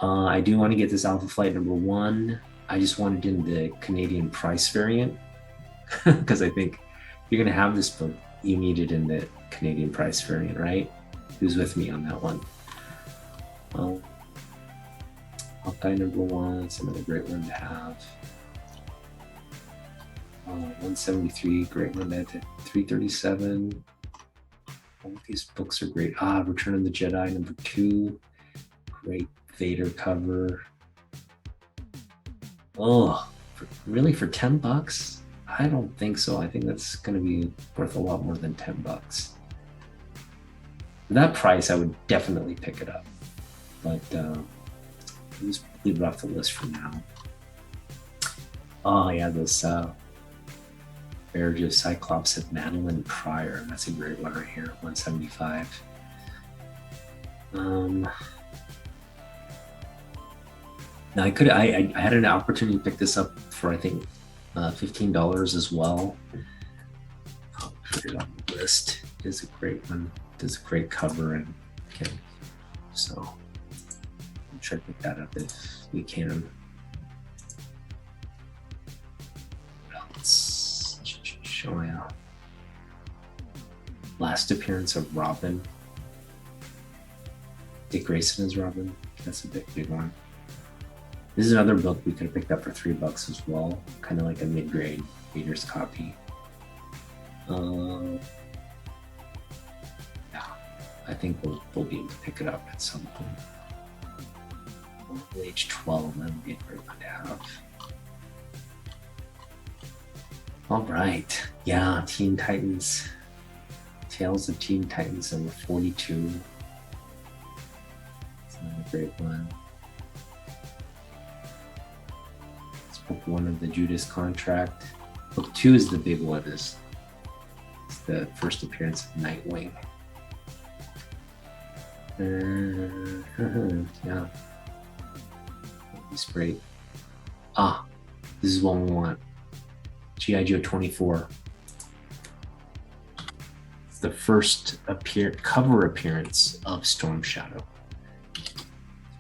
I do want to get this Alpha Flight number 1. I just wanted in the Canadian price variant because I think if you're going to have this book, you need it in the Canadian price variant, right? Who's with me on that one? Hawkeye number 1, it's another great one to have. 173, great one. That 337. All of these books are great. Return of the Jedi number 2, great Vader cover. Oh, really, for $10? I don't think so. I think that's going to be worth a lot more than $10. For that price, I would definitely pick it up. But just leave it off the list for now. Oh yeah, this Marriage of Cyclops of Madeline Pryor. That's a great one right here, 175. Now I had an opportunity to pick this up for I think $15 as well. I'll put it on the list. It is a great one. Does a great cover and okay. So I'll try to pick that up if we can. Let's show you. Last appearance of Robin. Dick Grayson as Robin. That's a big one. This is another book we could have picked up for $3 as well. Kind of like a mid-grade reader's copy. Yeah, I think we'll be able to pick it up at some point. Age 12, that would be a great one to have. All right, yeah, Teen Titans. Tales of Teen Titans number 42. It's another great one. It's book 1 of the Judas Contract. Book 2 is the big one. It's the first appearance of Nightwing. Yeah. It's great. This is one we want. G.I. Joe 24. It's the first cover appearance of Storm Shadow.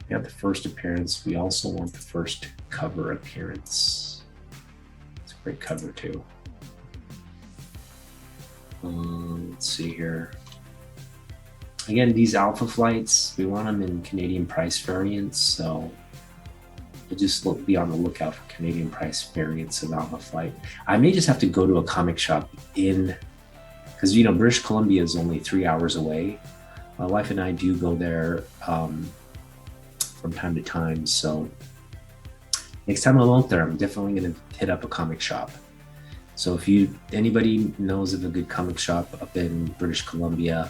We have the first appearance. We also want the first cover appearance. It's a great cover too. Let's see here. Again, these Alpha Flights, we want them in Canadian price variants, so we'll just be on the lookout for Canadian price variants of Alpha Flight. I may just have to go to a comic shop because British Columbia is only 3 hours away. My wife and I do go there from time to time, so next time I'm out there, I'm definitely going to hit up a comic shop. So if anybody knows of a good comic shop up in British Columbia,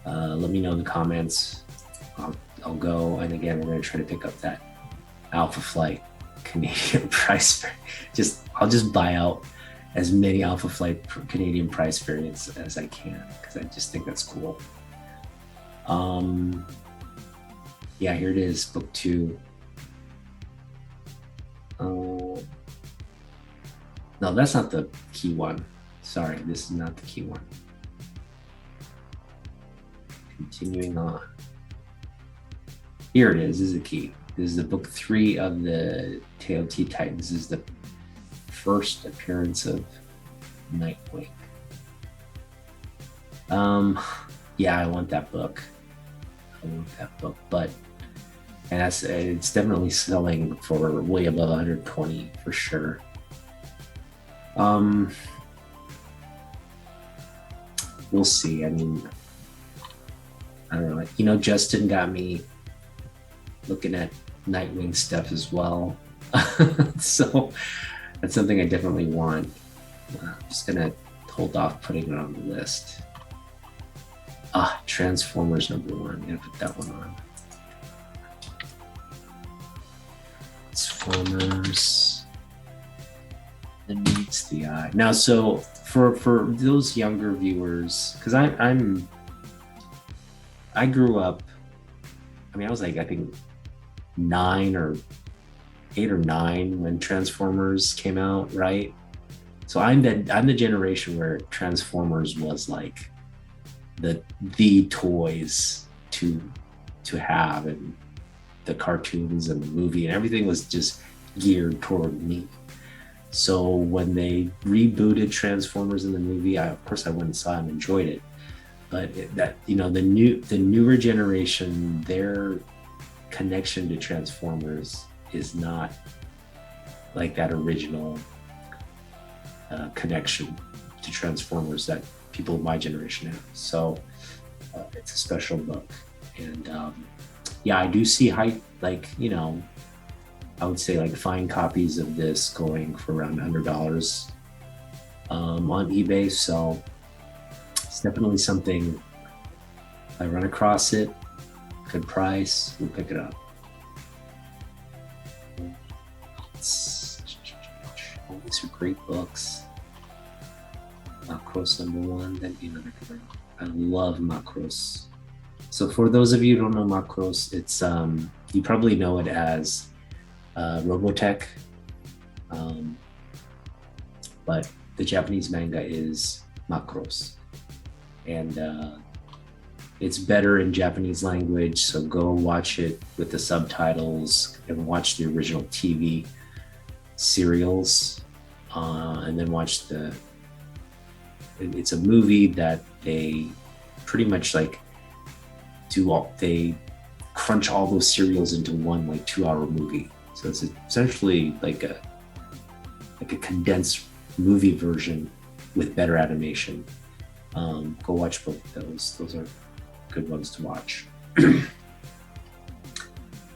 let me know in the comments. I'll go, and again, we're going to try to pick up that Alpha Flight Canadian price. I'll just buy out as many Alpha Flight Canadian price variants as I can because I just think that's cool. Yeah, here it is, book 2. No, that's not the key one. Sorry, this is not the key one. Continuing on. Here it is. This is the key. This is the book 3 of the Tale of Teen Titans. This is the first appearance of Nightwing. Yeah, I want that book. But it's definitely selling for way above 120 for sure. We'll see. I mean, I don't know. Justin got me looking at Nightwing stuff as well. So that's something I definitely want. I'm just gonna hold off putting it on the list. Transformers number 1. I'm gonna put that one on. Transformers. It meets the eye. Now, so for those younger viewers, because I grew up. I mean, I was like, I think 8 or 9 when Transformers came out, right? So I'm the generation where Transformers was like the toys to have, and the cartoons and the movie, and everything was just geared toward me. So when they rebooted Transformers in the movie, of course I went and saw it and enjoyed it. But the newer generation, their connection to Transformers is not like that original connection to Transformers that people of my generation have. So it's a special book, and yeah, I do see high, like, I would say like fine copies of this going for around $100 on eBay. So it's definitely something. If I run across it, good price, we'll pick it up. Oh, these are great books. Macross #1, that'd be another good one. I love Macross. So for those of you who don't know Macross, it's you probably know it as Robotech, but the Japanese manga is Macross, and it's better in Japanese language, so go watch it with the subtitles and watch the original TV serials, and then watch it's a movie that they pretty much like they crunch all those serials into one like 2-hour movie. So it's essentially like a condensed movie version with better animation. Go watch both of those. Those are good ones to watch.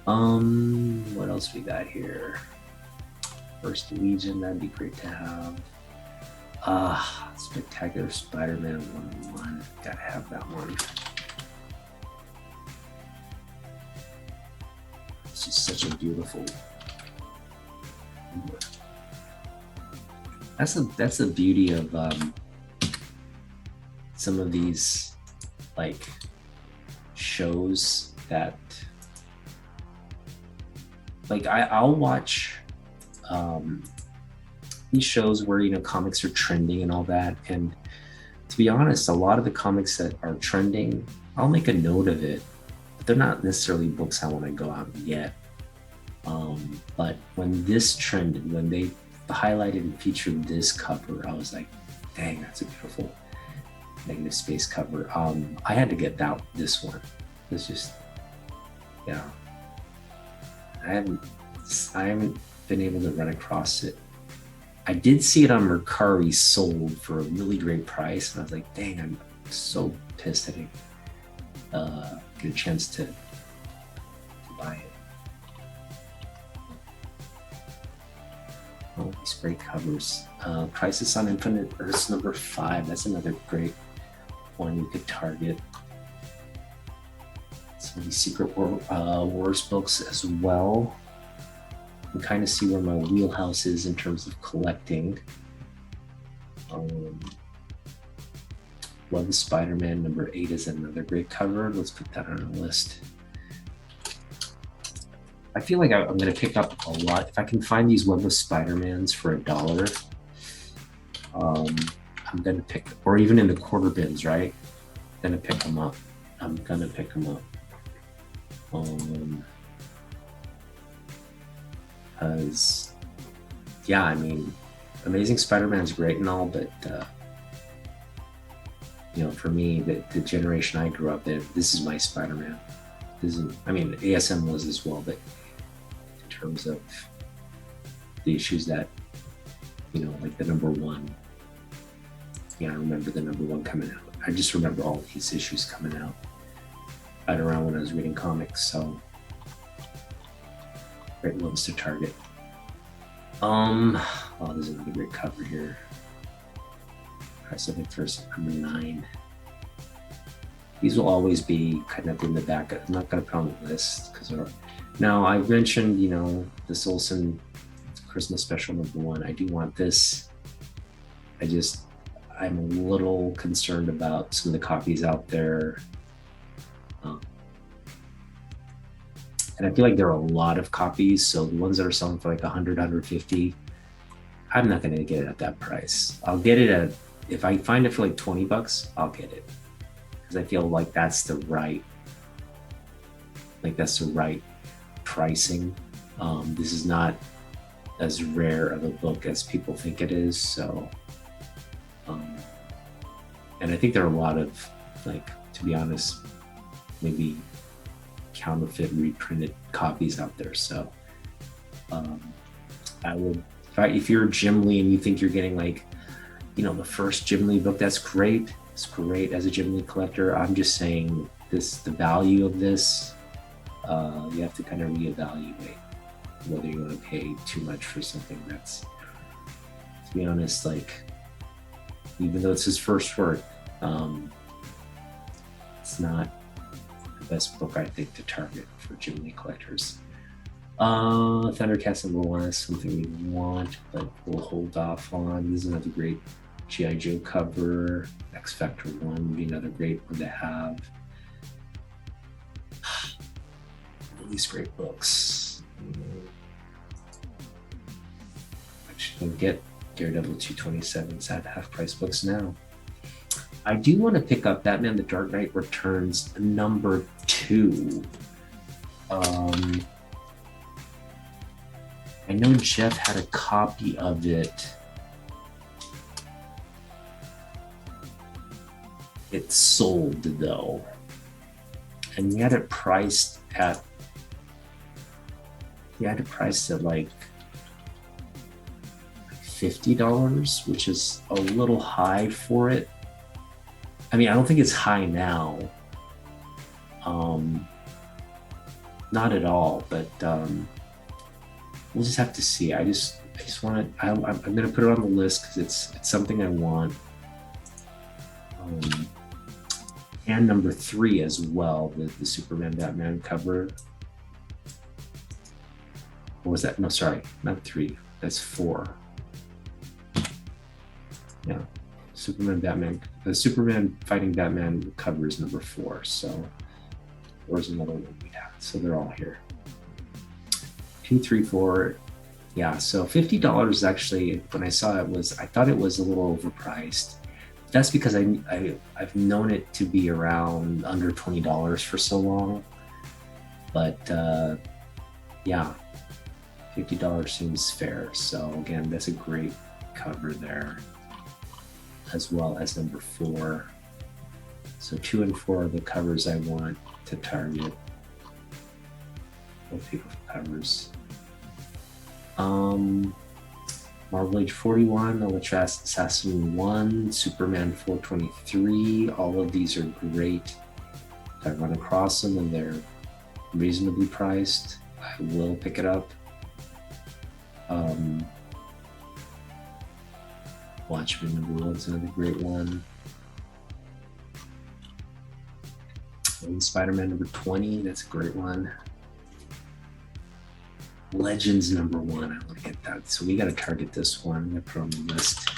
What else we got here? First Legion, that'd be great to have. Spectacular Spider-Man 101. Gotta have that one. It's just such a beautiful. That's the beauty of some of these like shows that like I'll watch these shows where comics are trending and all that, and to be honest, a lot of the comics that are trending, I'll make a note of it, but they're not necessarily books I want to go out and get. But when this trended, when they highlighted and featured this cover, I was like, dang, that's a beautiful Negative Space cover. I had to get this one. It's just, yeah, I haven't been able to run across it. I did see it on Mercari sold for a really great price, and I was like, dang, I'm so pissed I didn't get a chance to buy it. Oh, these great covers. Crisis on Infinite Earths #5. That's another great one you could target. Some of these Secret Wars books as well. You can kind of see where my wheelhouse is in terms of collecting. Love the Spider-Man #8 is another great cover. Let's put that on our list. I feel like I'm going to pick up a lot. If I can find these Web of Spider-Mans for $1, I'm going to pick, or even in the quarter bins, right? I'm going to pick them up. Because, yeah, I mean, Amazing Spider-Man's great and all, but for me, the generation I grew up in, this is my Spider-Man. I mean, ASM was as well, but in terms of the issues that, like the #1, I remember the #1 coming out. I just remember all these issues coming out right around when I was reading comics, so great ones to target. Oh, there's another great cover here. Pacific First #9. These will always be kind of in the back. I'm not going to put on the list because now I've mentioned, this Olsen Christmas special #1. I do want this. I'm a little concerned about some of the copies out there. And I feel like there are a lot of copies. So the ones that are selling for like 100, 150, I'm not going to get it at that price. I'll get it if I find it for like $20, I'll get it. Because I feel like that's the right pricing. This is not as rare of a book as people think it is. So, and I think there are a lot of, like, to be honest, maybe counterfeit reprinted copies out there. So I would, if you're Jim Lee and you think you're getting, like, you know, the first Jim Lee book, that's great. It's great as a Jim Lee collector. I'm just saying the value of this, you have to kind of reevaluate whether you want to pay too much for something that's, to be honest, like, even though it's his first work, it's not the best book, I think, to target for Jim Lee collectors. Thundercats #1 is something we want, but we'll hold off on. This is another great G.I. Joe cover. X Factor 1 would be another great one to have. All these great books. Actually, can get Daredevil 227s at half price books now. I do want to pick up Batman the Dark Knight Returns #2. I know Jeff had a copy of it. It sold though, and he had it priced at like $50, which is a little high for it. I mean, I don't think it's high now. Not at all, but we'll just have to see. I just want to. I'm going to put it on the list because it's something I want. And #3 as well, the Superman Batman cover. Or was that? No, sorry, not 3. That's 4. Yeah, Superman Batman. The Superman fighting Batman cover is #4. So where's another one we have? So they're all here. 2, 3, 4. Yeah, so $50 actually, when I saw it, I thought it was a little overpriced. That's because I've known it to be around under $20 for so long. But yeah, $50 seems fair. So again, that's a great cover there, as well as #4. So 2 and 4 are the covers I want to target. Both people covers. Marvel Age 41, Electra Assassin 1, Superman 423. All of these are great. If I run across them and they're reasonably priced, I will pick it up. Watchmen #1 is another great one. And Spider-Man #20, that's a great one. Legends #1, I want to get that. So we got to target this one. I'm going to put it on the list.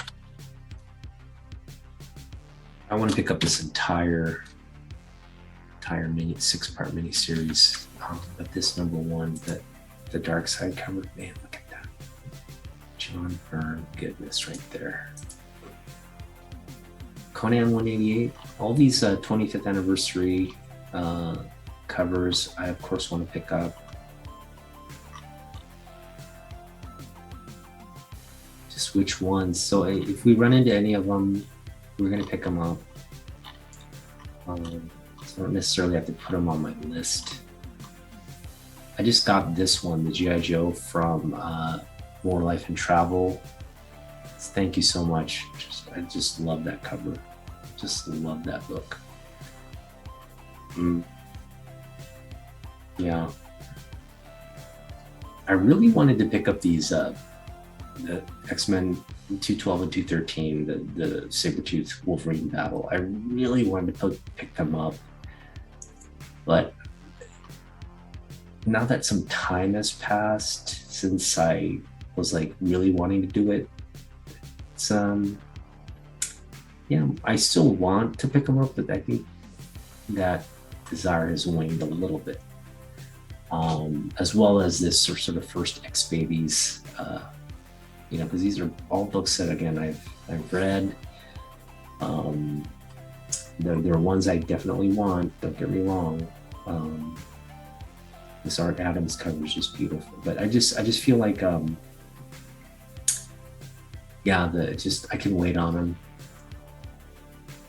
I want to pick up this entire 6-part miniseries. But this #1, the Dark Side cover, man, look at that. John Byrne, goodness, right there. Conan 188, all these 25th anniversary covers, I of course want to pick up. Just which ones. So if we run into any of them, we're going to pick them up. So I don't necessarily have to put them on my list. I just got this one, the G.I. Joe from More Life and Travel. Thank you so much. I just love that cover. Just love that book. Yeah. I really wanted to pick up these the X-Men 212 and 213, the Sabretooth Wolverine battle. I really wanted to pick them up, but now that some time has passed since I was like really wanting to do it, it's yeah, I still want to pick them up, but I think that desire has waned a little bit, as well as this sort of first X Babies, you know, because these are all books that, again, I've read. There are ones I definitely want, don't get me wrong, This Art Adams cover is just beautiful. But I just feel like yeah, I can wait on them.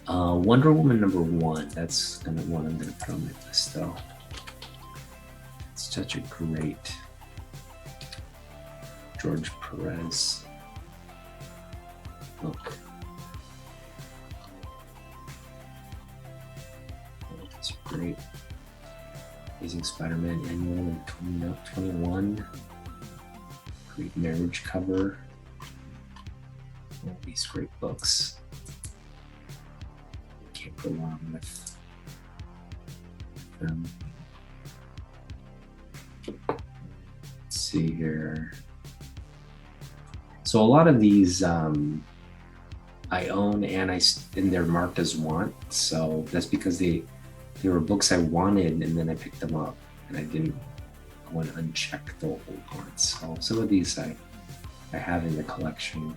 Wonder Woman #1. That's kind of one I'm gonna put on my list though. It's such a great George Perez book. Oh, it's great. Amazing Spider-Man Annual in 2021. Great marriage cover. All these great books. Can't go wrong with them. Let's see here. So a lot of these I own and they're marked as want. So that's because they were books I wanted and then I picked them up and I didn't want to uncheck the old ones. So some of these I have in the collection.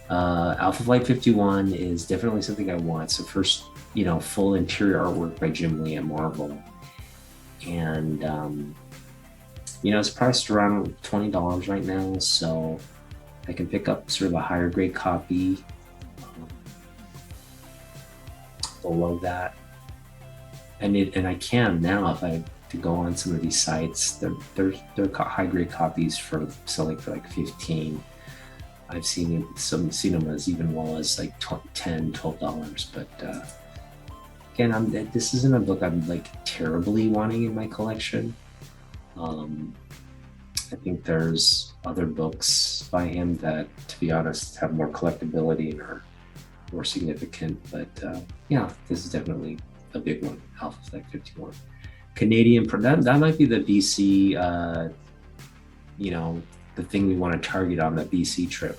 Alpha Flight 51 is definitely something I want. So first, full interior artwork by Jim Lee at Marvel. And, it's priced around $20 right now. So I can pick up sort of a higher grade copy below that. And I can now, if I to go on some of these sites, they're high grade copies for selling for like 15. I've seen them as even low as like $10, $12. But again, this isn't a book I'm like terribly wanting in my collection. I think there's other books by him that, to be honest, have more collectability and are more significant. But yeah, this is definitely a big one. Alpha Flight 51. Canadian, that might be the BC, the thing we want to target on the BC trip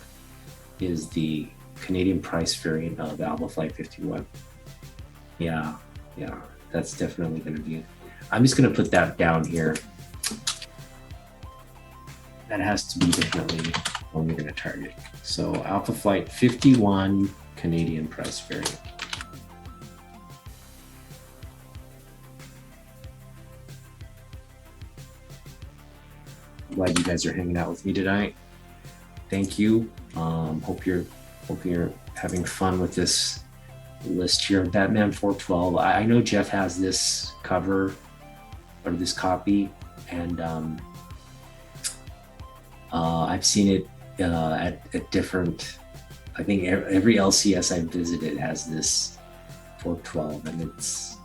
is the Canadian price variant of Alpha Flight 51. Yeah, that's definitely going to be it. I'm just going to put that down here. That has to be definitely one we're going to target. So Alpha Flight 51 Canadian price variant. Glad you guys are hanging out with me tonight. Thank you. Hope you're having fun with this list here. Batman 412. I know Jeff has this cover or this copy, and I've seen it at different. I think every LCS I visited has this 412, and it's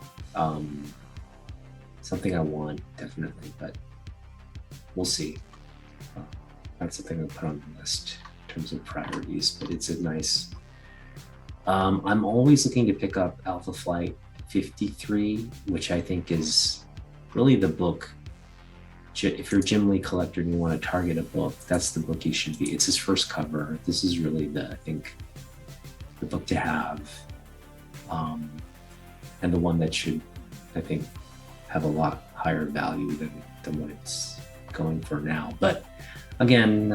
something I want definitely, but we'll see. That's something I'll put on the list in terms of priorities, but it's a nice. I'm always looking to pick up Alpha Flight 53, which I think is really the book. If you're a Jim Lee collector and you want to target a book, that's the book you should be. It's his first cover. This is really the book to have, and the one that should, I think, have a lot higher value than what it's going for now. But again,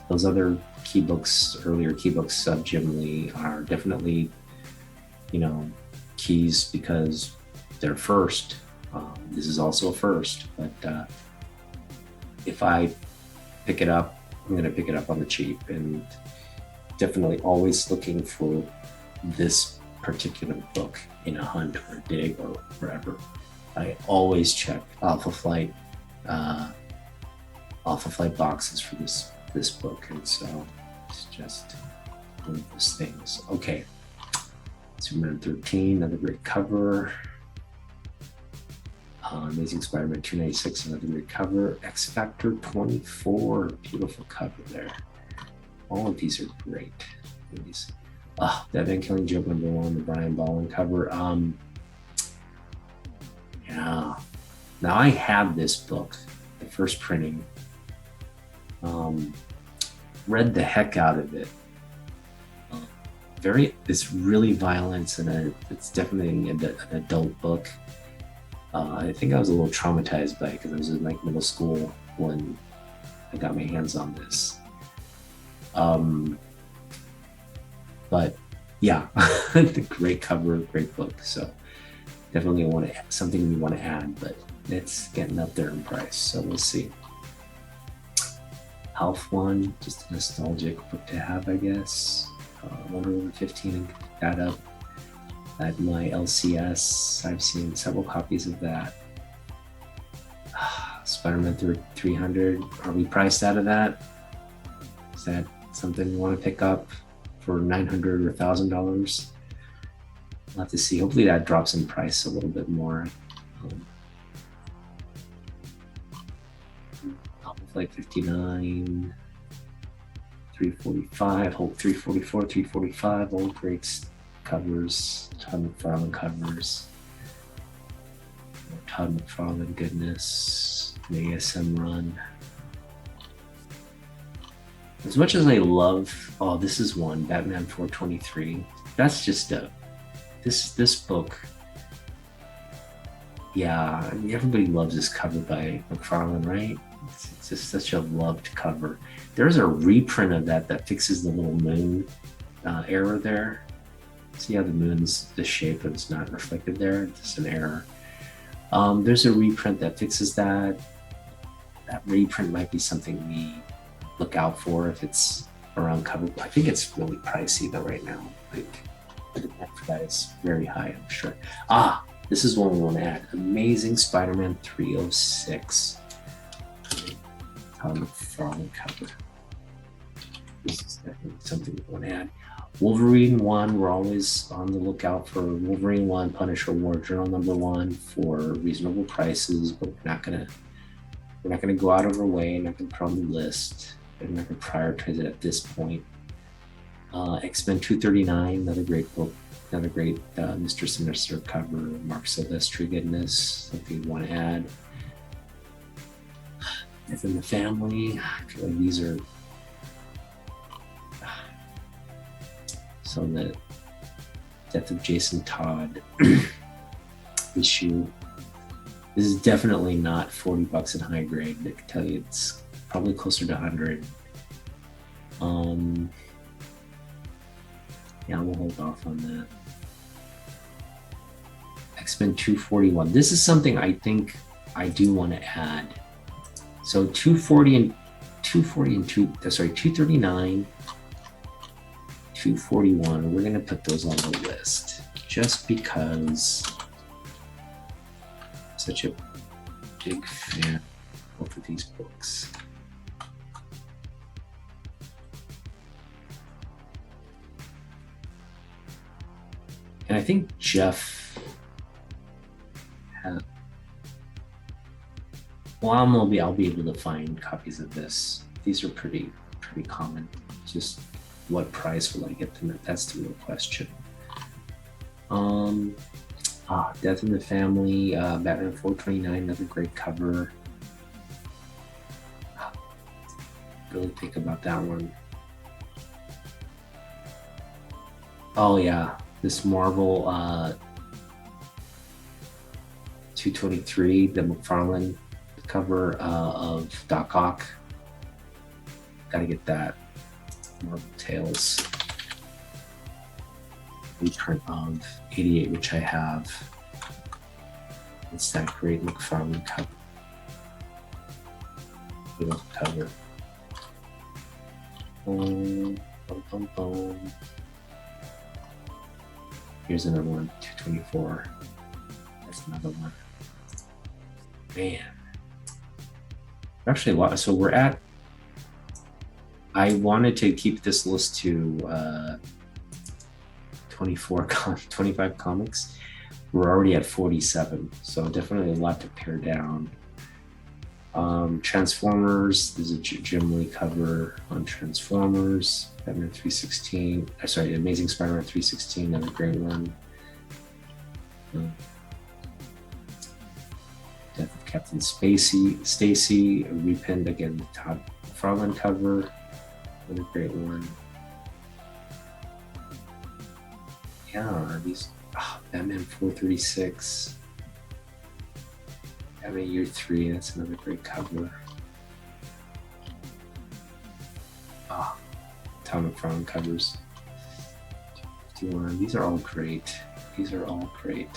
those other earlier key books of Jim Lee are definitely, keys because they're first. This is also a first, but if I pick it up, I'm going to pick it up on the cheap, and definitely always looking for this particular book in a hunt or a dig or wherever. I always check Alpha Flight boxes for this book, and so it's just one of those things. Okay, Superman 13, another great cover. Amazing Spider-Man 296, another great cover. X Factor 24, beautiful cover there. All of these are great. Batman Killing Joke #1, the Brian Bolland cover. Yeah. Now I have this book, the first printing. Read the heck out of it. It's really violent, and it's definitely an adult book. I think I was a little traumatized by it because I was in like middle school when I got my hands on this. But yeah, the great cover, great book. So Definitely something we want to add, but it's getting up there in price, so we'll see. Health One, just a nostalgic book to have, I guess. Wonder Woman 15 and pick that up at my LCS. I've seen several copies of that. Spider-Man 300. Are we priced out of that? Is that something you want to pick up for $900 or $1,000? We'll have to see. Hopefully that drops in price a little bit more. Like 59, 345, Hulk 344, 345, all great covers, Todd McFarlane covers, more Todd McFarlane goodness, the ASM run. As much as I love, oh, this is one, Batman 423. That's just this book. Yeah, I mean, everybody loves this cover by McFarlane, right? It's just such a loved cover. There's a reprint of that fixes the little moon error there. See how the moon's the shape, but it's not reflected there. It's just an error. There's a reprint that fixes that. That reprint might be something we look out for if it's around cover. I think it's really pricey though right now. Like the demand for that is very high, I'm sure. This is one we want to add. Amazing Spider-Man 306. McFarlane cover. This is definitely something we want to add. Wolverine 1, we're always on the lookout for Wolverine 1, Punisher War Journal #1 for reasonable prices, but we're not gonna go out of our way, not gonna put on the list, and not gonna prioritize it at this point. X-Men 239, another great book, another great Mr. Sinister cover, Mark Silvestri goodness, something you want to add. Within the Family, I feel like these are so the Death of Jason Todd issue. This is definitely not $40 in high grade. I can tell you it's probably closer to 100. Yeah, we'll hold off on that. X-Men 241. This is something I think I do want to add. So 239, 241, we're gonna put those on the list just because I'm such a big fan of both of these books. And I think Jeff had, well, I'll be able to find copies of this. These are pretty common. Just what price will I get them at? That's the real question. Death in the Family, Batman 429, another great cover. Really think about that one. Oh yeah, this Marvel 223, the McFarlane cover of Doc Ock. Gotta get that. Marvel Tales reprint of 88, which I have. It's that great McFarlane cover. Beautiful cover. Boom, boom, boom, boom. Here's another one, 224. That's another one. Man. Actually, a lot. So we're at, I wanted to keep this list to 25 comics. We're already at 47, so definitely a lot to pare down. Transformers, there's a Jim Lee cover on Transformers. Batman 316, sorry, Amazing Spider-Man 316, another great one. Death of Captain Stacy, a reprint again, the Todd McFarlane cover, another great one. Yeah, these Batman 436, Batman Year 3, that's another great cover. Todd McFarlane covers. 51. These are all great. These are all great.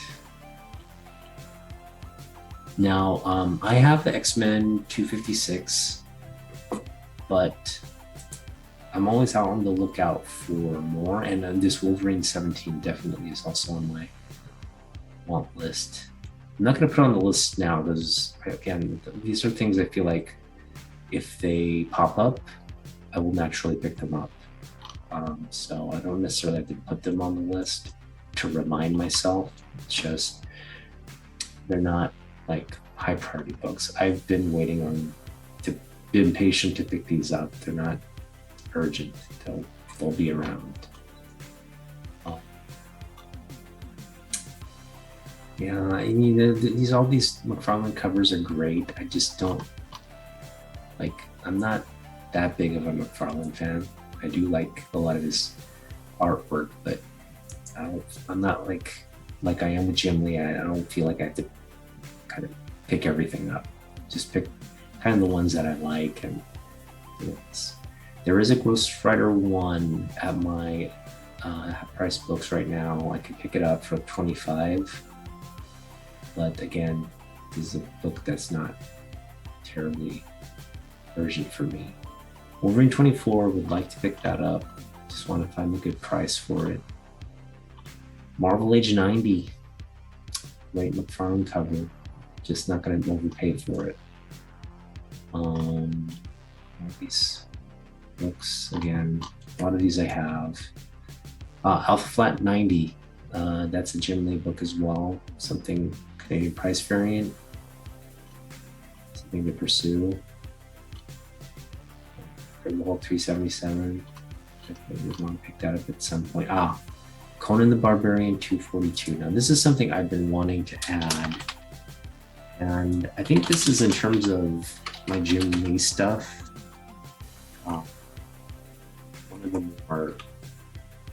Now, I have the X-Men 256, but I'm always out on the lookout for more. And this Wolverine 17 definitely is also on my want list. I'm not going to put on the list now because, again, these are things I feel like if they pop up, I will naturally pick them up. So I don't necessarily have to put them on the list to remind myself. It's just they're not like high priority books. I've been waiting on to been patient to pick these up. They're not urgent. They'll be around. Yeah, I mean all these McFarlane covers are great. I just don't like. I'm not that big of a McFarlane fan. I do like a lot of his artwork, but I'm not like I am with Jim Lee. I don't feel like I have to kind of pick everything up. Just pick kind of the ones that I like, and you know, there is a Ghost Rider 1 at my price books right now. I could pick it up for 25, but again, this is a book that's not terribly urgent for me. Wolverine 24 would like to pick that up. Just want to find a good price for it. Marvel Age 90, Ray McFarlane cover. Just not going to overpay for it. All these books again. A lot of these I have. Alpha Flat 90. That's a Jim Lee book as well. Something Canadian price variant. Something to pursue. From the whole 377. I would want to pick that up at some point. Conan the Barbarian 242. Now this is something I've been wanting to add, and I think this is in terms of my Jim Lee stuff. One of the more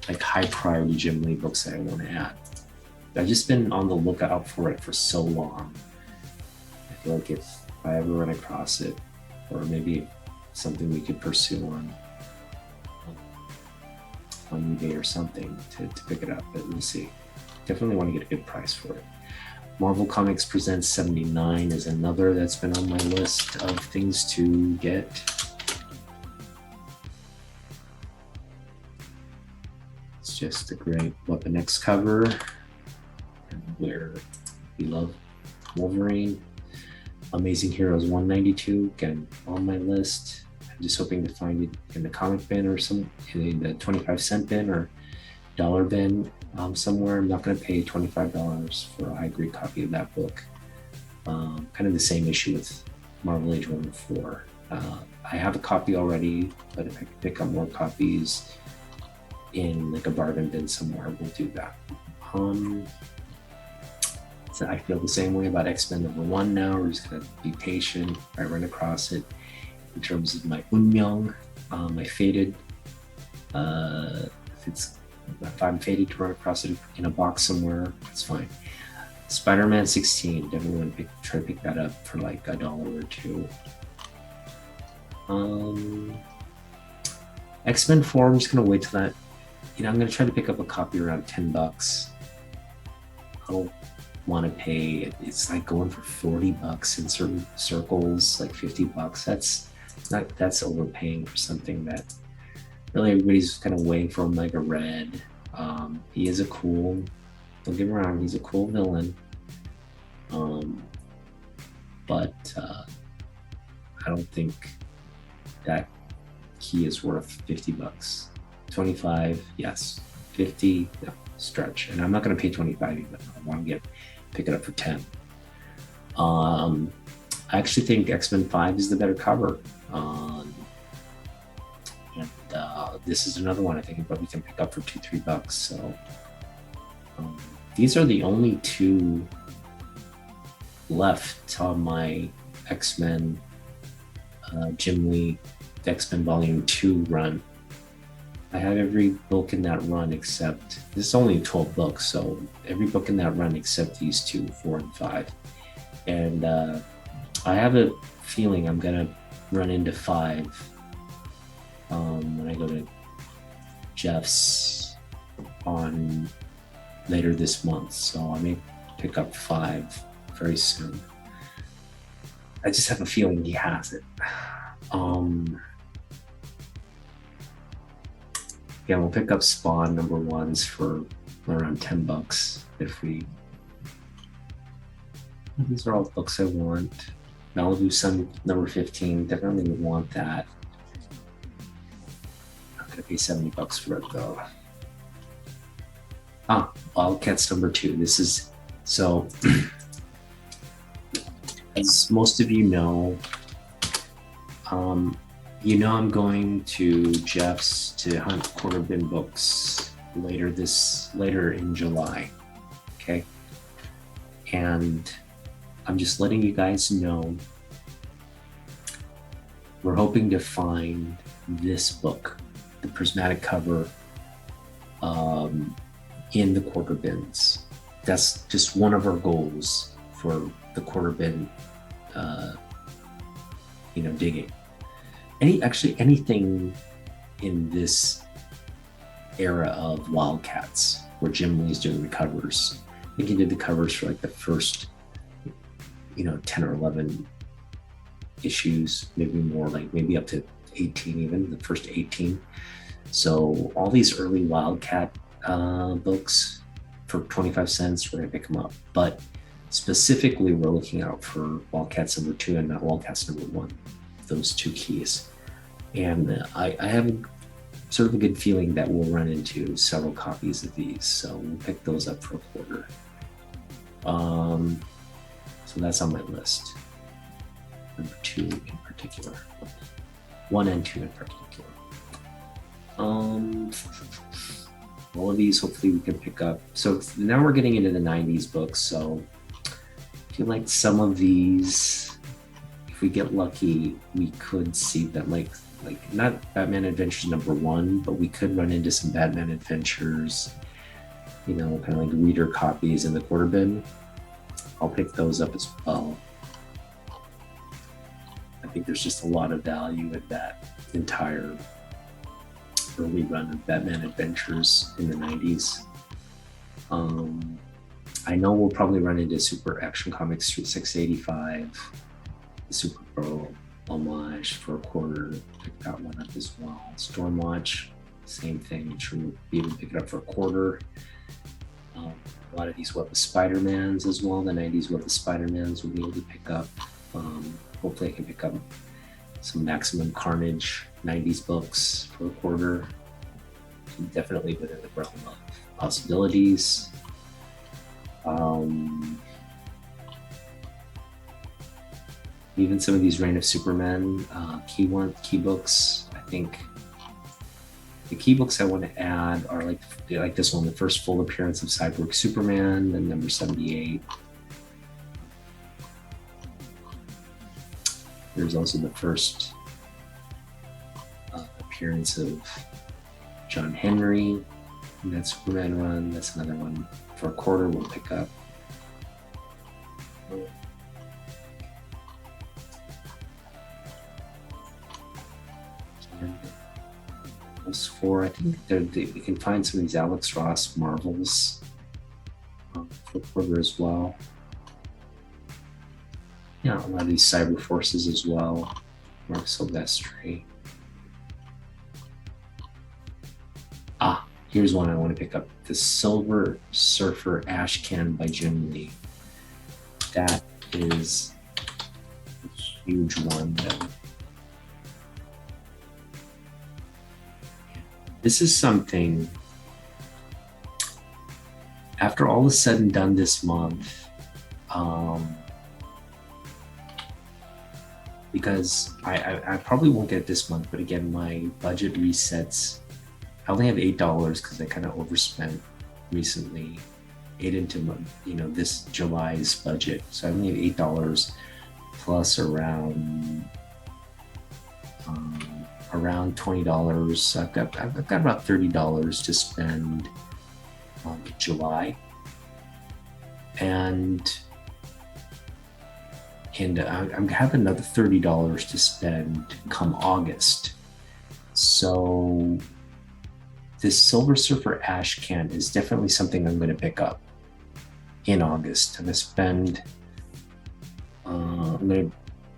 like high priority Jim Lee books that I want to add. I've just been on the lookout for it for so long. I feel like if I ever run across it, or maybe something we could pursue on eBay or something to pick it up, but we'll see. Definitely want to get a good price for it. Marvel Comics Presents 79 is another that's been on my list of things to get. It's just a great Weapon X cover where we love Wolverine. Amazing Heroes 192, again, on my list. I'm just hoping to find it in the comic bin or in the 25-cent bin or dollar bin somewhere. I'm not going to pay $25 for a high-grade copy of that book. Kind of the same issue with Marvel Age 1 and 4. I have a copy already, but if I could pick up more copies in like a bargain bin somewhere, we'll do that. So I feel the same way about X-Men #1 now. We're just going to be patient if I run across it. In terms of my Unmyeong, my Fated, if I'm fated to run across it in a box somewhere, it's fine. Spider-Man 16, definitely want to try to pick that up for like $1 or $2. X-Men 4, I'm just gonna wait till that. I'm gonna try to pick up a copy around $10. I don't want to pay. It's like going for $40 in certain circles, like $50. That's overpaying for something that really everybody's kind of waiting for Omega Red. He is don't get me wrong, he's a cool villain. But I don't think that he is worth $50. 25, yes. 50, no, stretch. And I'm not going to pay 25 even. I want to pick it up for 10. I actually think X-Men 5 is the better cover. This is another one I think we can pick up for $2-3. So these are the only two left on my X-Men Jim Lee X-Men Volume 2 run. I have every book in that run except, this is only 12 books, so every book in that run except these two, 4 and 5. And I have a feeling I'm gonna run into 5 when I go to Jeff's on later this month. So I may pick up 5 very soon. I just have a feeling he has it. Yeah, we'll pick up Spawn number ones for around $10 if we. These are all the books I want. Malibu Sun number 15, definitely would want that. I'm gonna pay $70 for it though. Wildcats number 2. This is so. As most of you know, I'm going to Jeff's to hunt quarter bin books later in July. Okay. And I'm just letting you guys know we're hoping to find this book, the prismatic cover, in the quarter bins. That's just one of our goals for the quarter bin, digging. Anything in this era of Wildcats where Jim Lee's doing the covers. I think he did the covers for like the first, 10 or 11 issues, maybe more, like maybe up to 18, even the first 18. So all these early Wildcat books for 25 cents, we're gonna pick them up. But specifically, we're looking out for Wildcats number 2 and not Wildcats number 1. Those two keys. And I have sort of a good feeling that we'll run into several copies of these. So we'll pick those up for a quarter. So that's on my list. Number 2 in particular. 1 and 2 in particular. All of these hopefully we can pick up. So now we're getting into the 90s books. So I feel like some of these, if we get lucky, we could see them like not Batman Adventures number 1, but we could run into some Batman Adventures, kind of like reader copies in the quarter bin. I'll pick those up as well. I think there's just a lot of value in that entire early run of Batman Adventures in the 90s. I know we'll probably run into Super Action Comics 685, the Supergirl homage for a quarter. Pick that one up as well. Stormwatch, same thing. I'm sure we'll be able to pick it up for a quarter. A lot of these Web of Spider-Mans as well. The 90s Web of Spider-Mans we'll be able to pick up. Hopefully I can pick up some Maximum Carnage 90s books for a quarter. Definitely within the realm of possibilities. Even some of these Reign of Superman key books. I think the key books I want to add are like this one, the first full appearance of Cyborg Superman, then number 78. There's also the first appearance of John Henry in that Superman run. That's another one for a quarter we'll pick up. And those 4, I think we can find some of these Alex Ross Marvels for a quarter as well. Yeah, a lot of these Cyber Forces as well. Mark Silvestri. Here's one I want to pick up. The Silver Surfer Ash Can by Jim Lee. That is a huge one. This is something, after all is said and done this month, because I probably won't get it this month, but again, my budget resets. I only have $8 because I kind of overspent recently, ate into this July's budget. So I only have $8 plus around $20. I've got about $30 to spend on July, and I have another $30 to spend come August. So this Silver Surfer Ash Can is definitely something I'm going to pick up in August. I'm going to spend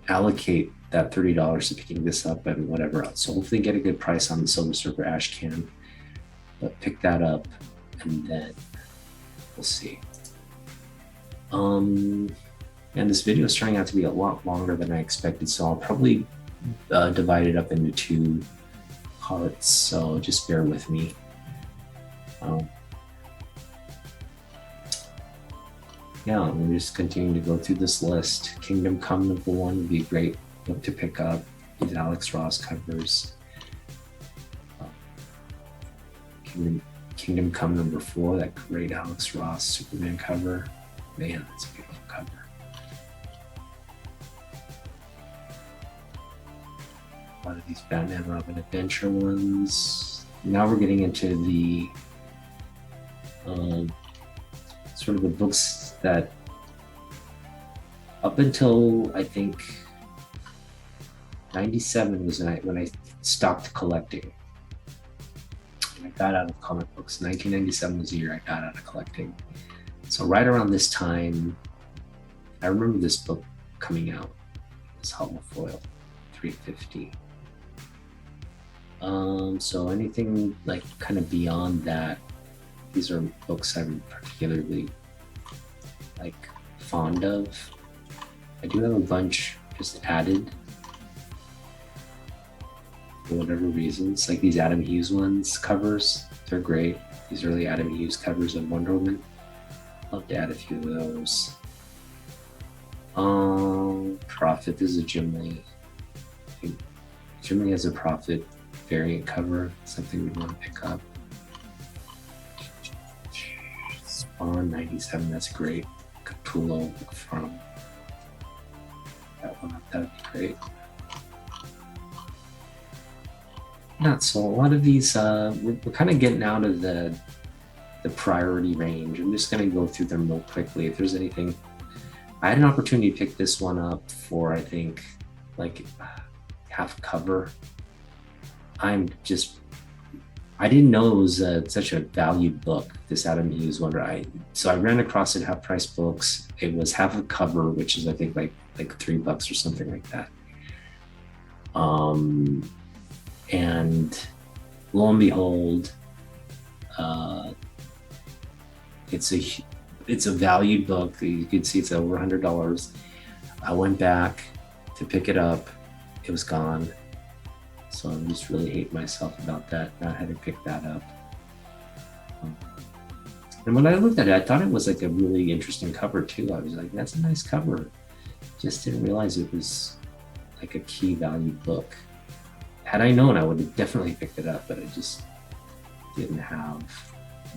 allocate that $30 to picking this up and whatever else. So hopefully get a good price on the Silver Surfer Ash Can, but pick that up and then we'll see. And this video is turning out to be a lot longer than I expected, so I'll probably divide it up into 2 parts, so just bear with me. Yeah, I'm just continuing to go through this list. Kingdom Come #1 would be a great book to pick up. These Alex Ross covers. Kingdom Come #4, that great Alex Ross Superman cover. Man, that's a beautiful cover. A lot of these Batman Robin Adventure ones. Now we're getting into the sort of the books that up until I think 97 was when I stopped collecting. I got out of comic books. 1997 was the year I got out of collecting. So right around this time, I remember this book coming out, this Hollow Foil 350. So anything like kind of beyond that, these are books I'm particularly like fond of. I do have a bunch just added for whatever reasons, like these Adam Hughes ones covers. They're great. These early Adam Hughes covers of Wonder Woman. Love to add a few of those. Prophet, this is a Jim Lee. Jim Lee has a Prophet variant cover, something we want to pick up. Spawn 97, that's great. Capullo from that one, that would be great. Yeah, so a lot of these, we're kind of getting out of the priority range. I'm just going to go through them real quickly. If there's anything, I had an opportunity to pick this one up for, I think, like half cover. I didn't know it was such a valued book, this Adam Hughes one. So I ran across it half price books. It was half a cover, which is I think like $3 or something like that. And lo and behold, it's a valued book. You can see it's over $100. I went back to pick it up. It was gone. So I'm just really hating myself about that, not having picked that up. And when I looked at it, I thought it was like a really interesting cover too. I was like, that's a nice cover. Just didn't realize it was like a key valued book. Had I known, I would have definitely picked it up, but I just didn't have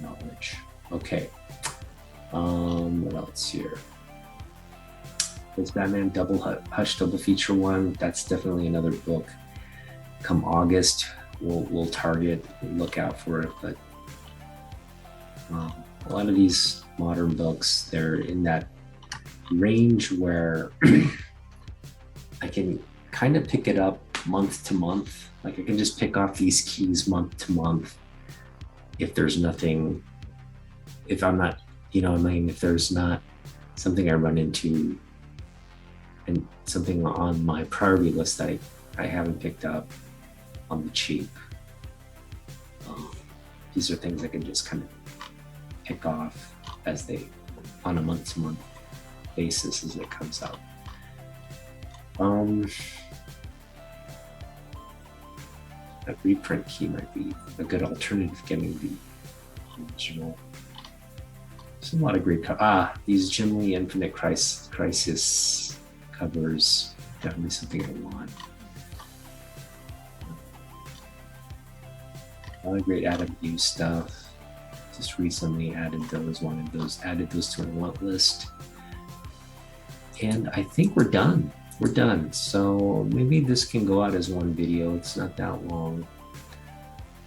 knowledge. Okay. What else here? There's Batman Double Hush Double Feature one. That's definitely another book. Come August, we'll target, look out for it. But a lot of these modern books, they're in that range where I can kind of pick it up month to month. Like I can just pick off these keys month to month. If there's nothing, if I'm not, if there's not something I run into and something on my priority list that I haven't picked up on the cheap. These are things I can just kind of pick off as they, on a month to month basis as it comes out. A reprint key might be a good alternative getting the original. There's a lot of great these Jim Lee Infinite Crisis covers, definitely something I want. A lot of great Adam Hughes stuff. Just recently added those to my want list. And I think we're done. We're done. So maybe this can go out as one video. It's not that long.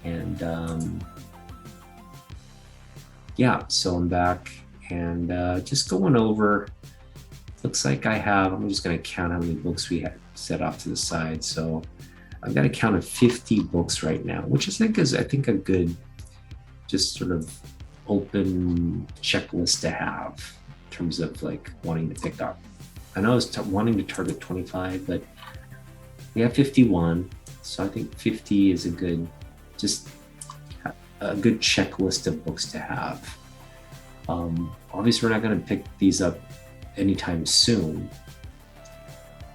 And yeah, so I'm back and just going over. Looks like I'm just going to count how many books we had set off to the side. So I've got a count of 50 books right now, which I think a good, just sort of open checklist to have in terms of like wanting to pick up I know I was wanting to target 25, but we have 51. So I think 50 is just a good checklist of books to have. Obviously, we're not going to pick these up anytime soon,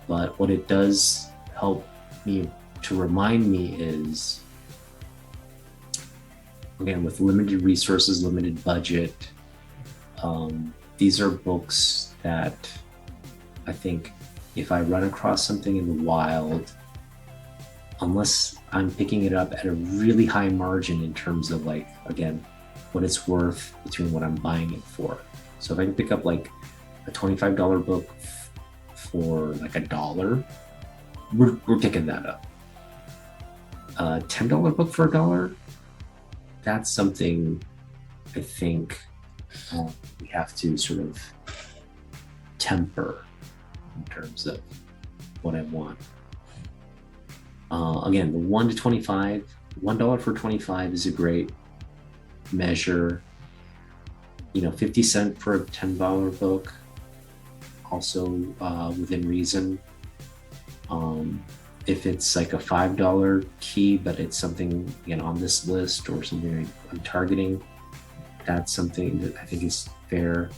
but what it does help me to remind me is, again, with limited resources, limited budget, these are books that I think if I run across something in the wild, unless I'm picking it up at a really high margin in terms of like, again, what it's worth between what I'm buying it for. So if I can pick up like a $25 book for like $1, we're picking that up. A $10 book for $1, that's something I think we have to sort of temper in terms of what I want. Again, the 1 to 25, $1 for 25 is a great measure. 50 cents for a $10 book, also within reason. If it's like a $5 key, but it's something on this list or something I'm targeting, that's something that I think is fair.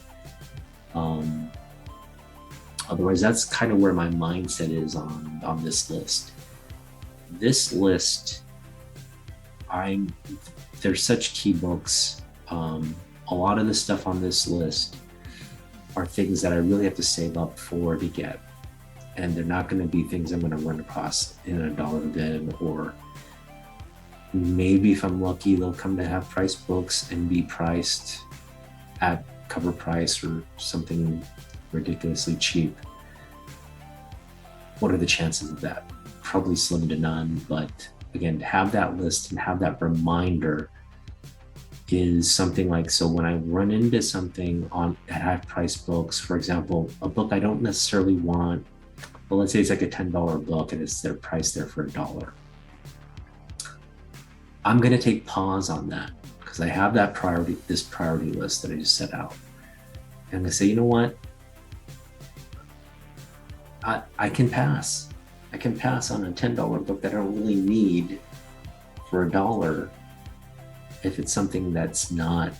Otherwise, that's kind of where my mindset is on this list. This list, there's such key books. A lot of the stuff on this list are things that I really have to save up for to get. And they're not going to be things I'm going to run across in a dollar bin, or maybe if I'm lucky, they'll come to have price books and be priced at cover price or something ridiculously cheap. What are the chances of that? Probably slim to none, but again, to have that list and have that reminder is something like, so when I run into something at half price books, for example, a book I don't necessarily want, but let's say it's like a $10 book and it's their price there for $1. I'm going to take pause on that because I have this priority list that I just set out. And I'm going to say, you know what? I can pass. I can pass on a $10 book that I don't really need for $1 if it's something that's not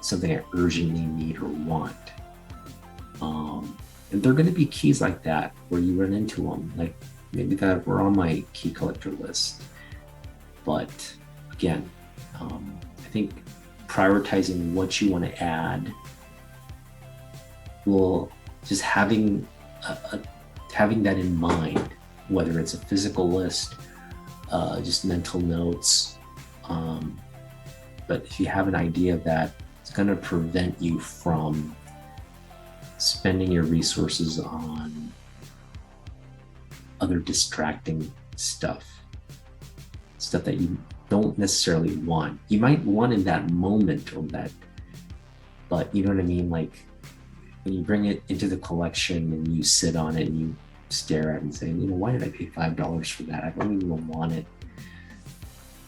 something I urgently need or want. And there are going to be keys like that where you run into them, like maybe that were on my key collector list. But again, I think prioritizing what you want to add will just having that in mind, whether it's a physical list, just mental notes. But if you have an idea of that, it's going to prevent you from spending your resources on other distracting stuff that you don't necessarily want. You might want in that moment or that, but you know what I mean? Like when you bring it into the collection and you sit on it and you stare at it and say, why did I pay $5 for that? I don't even want it.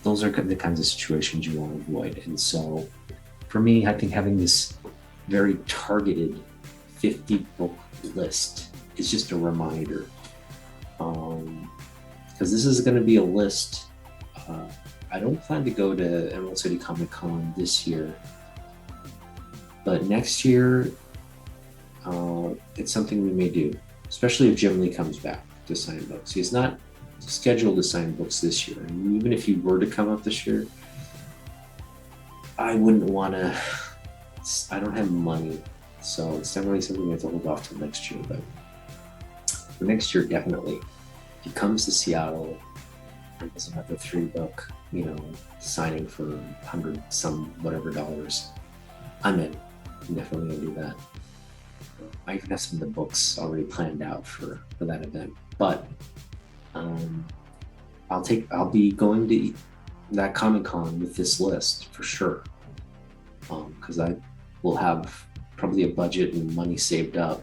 Those are the kinds of situations you want to avoid. And so for me, I think having this very targeted 50 book list is just a reminder. Because this is going to be a list. I don't plan to go to Emerald City Comic Con this year. But next year, it's something we may do, especially if Jim Lee comes back to sign books. He's not scheduled to sign books this year. And even if he were to come up this year, I wouldn't want to, I don't have money. So it's definitely something we have to hold off till next year. But for next year, definitely. If he comes to Seattle and does another 3-book, signing for $100 I'm in. I'm definitely gonna do that. I even have some of the books already planned out for that event. But I'll be going to that Comic-Con with this list for sure. Because I will have probably a budget and money saved up,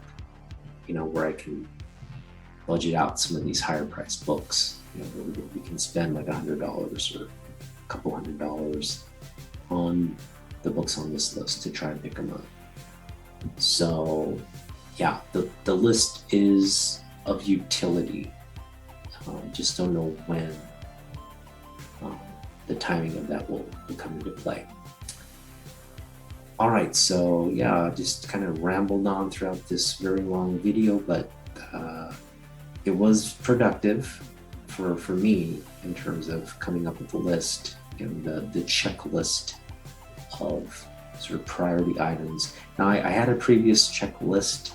where I can budget out some of these higher priced books. We can spend like $100 or a couple $100 on the books on this list to try and pick them up. So yeah, the list is of utility. Just don't know when um, the timing of that will come into play. All right, so yeah, just kind of rambled on throughout this very long video, but it was productive for me in terms of coming up with the list and the checklist of sort of priority items. Now, I had a previous checklist.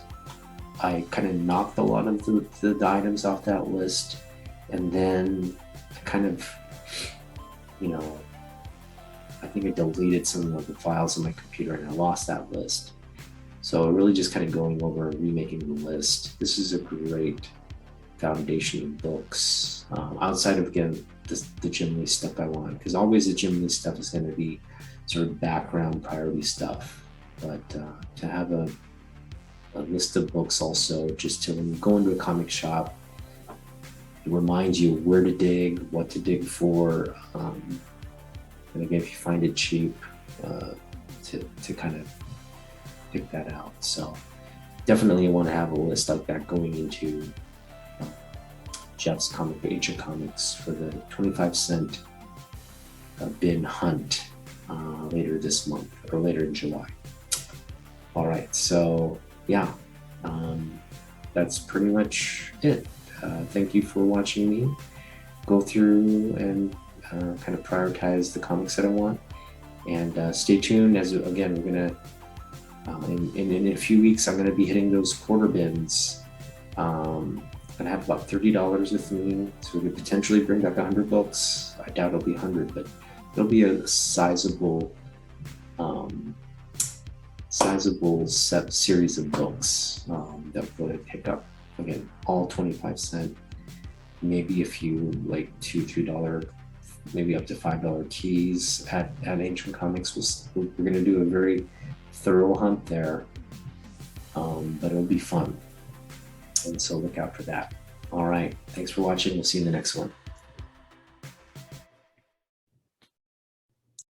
I kind of knocked a lot of the items off that list, and then I kind of, you know, I think I deleted some of the files on my computer and I lost that list. So really just kind of going over and remaking the list. This is a great foundation of books outside of, again, the gym lead stuff I want, because always the gym lead stuff is going to be sort of background priority stuff. But to have a list of books also, just to when you go into a comic shop, it reminds you where to dig, what to dig for, and again, if you find it cheap, to kind of pick that out. So definitely want to have a list like that going into Jeff's Comic Ancient Comics for the 25-cent bin hunt later this month or later in July. All right, so yeah, that's pretty much it. Thank you for watching me go through and kind of prioritize the comics that I want. And stay tuned, as again, we're gonna in a few weeks I'm gonna be hitting those quarter bins. I have about $30 with me, so we could potentially bring back 100 books. I doubt it'll be 100, but it'll be a sizable series of books that we're going to pick up. Again, all 25-cent, maybe a few like $2, maybe up to $5 keys at Ancient Comics. We're going to do a very thorough hunt there, but it'll be fun. And so look out for that. All right. Thanks for watching. We'll see you in the next one.